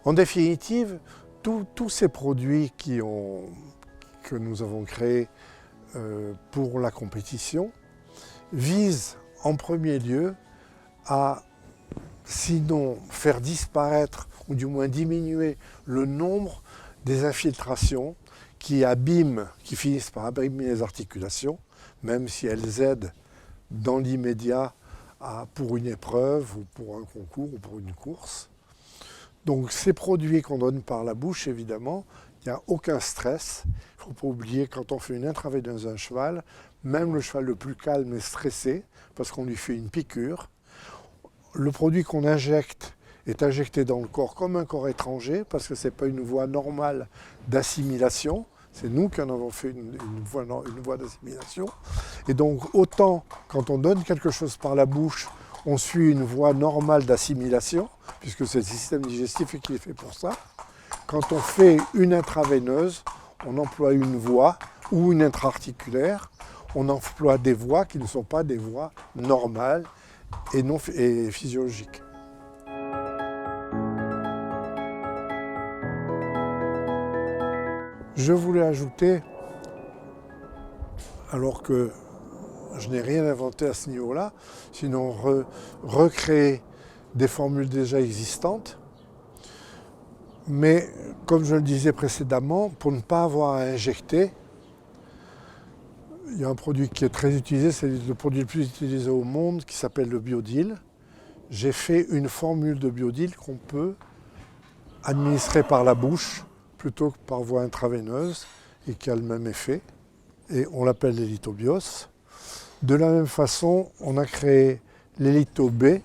En définitive, tous ces produits que nous avons créés pour la compétition visent en premier lieu à, sinon faire disparaître ou du moins diminuer le nombre des infiltrations qui finissent par abîmer les articulations, même si elles aident dans l'immédiat pour une épreuve ou pour un concours ou pour une course. Donc ces produits qu'on donne par la bouche, évidemment, il n'y a aucun stress. Il ne faut pas oublier, quand on fait une intraveineuse à un cheval, même le cheval le plus calme est stressé parce qu'on lui fait une piqûre. Le produit qu'on injecte est injecté dans le corps comme un corps étranger parce que ce n'est pas une voie normale d'assimilation. C'est nous qui en avons fait une voie d'assimilation. Et donc autant quand on donne quelque chose par la bouche, on suit une voie normale d'assimilation, puisque c'est le système digestif qui est fait pour ça. Quand on fait une intraveineuse, on emploie une voie ou une intra-articulaire. On emploie des voies qui ne sont pas des voies normales et physiologiques. Je voulais ajouter, alors que je n'ai rien inventé à ce niveau-là, sinon recréer des formules déjà existantes. Mais comme je le disais précédemment, pour ne pas avoir à injecter, il y a un produit qui est très utilisé, c'est le produit le plus utilisé au monde qui s'appelle le Biodil. J'ai fait une formule de Biodil qu'on peut administrer par la bouche plutôt que par voie intraveineuse et qui a le même effet. Et on l'appelle l'Elitobios. De la même façon, on a créé l'Elito-B,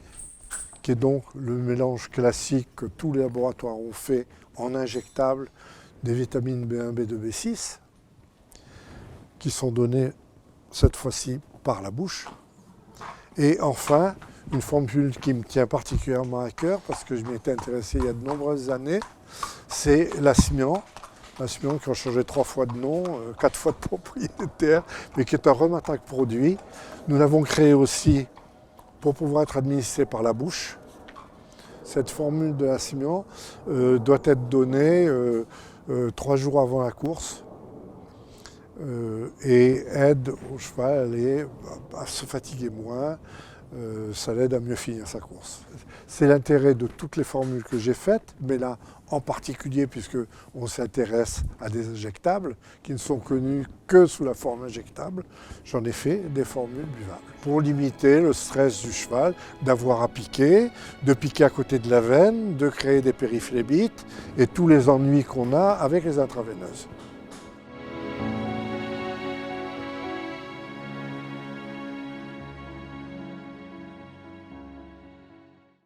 qui est donc le mélange classique que tous les laboratoires ont fait en injectable des vitamines B1, B2, B6, qui sont données cette fois-ci par la bouche. Et enfin, une formule qui me tient particulièrement à cœur, parce que je m'y étais intéressé il y a de nombreuses années, c'est l'Asmian. L'Asmian qui a changé 3 fois de nom, 4 fois de propriétaire, mais qui est un remarquable produit. Nous l'avons créé aussi pour pouvoir être administré par la bouche. Cette formule de l'Asmian doit être donnée 3 jours avant la course et aide au cheval à se fatiguer moins. Ça l'aide à mieux finir sa course. C'est l'intérêt de toutes les formules que j'ai faites, mais là en particulier puisqu'on s'intéresse à des injectables qui ne sont connus que sous la forme injectable, j'en ai fait des formules buvables. Pour limiter le stress du cheval, d'avoir à piquer, de piquer à côté de la veine, de créer des périphlébites et tous les ennuis qu'on a avec les intraveineuses.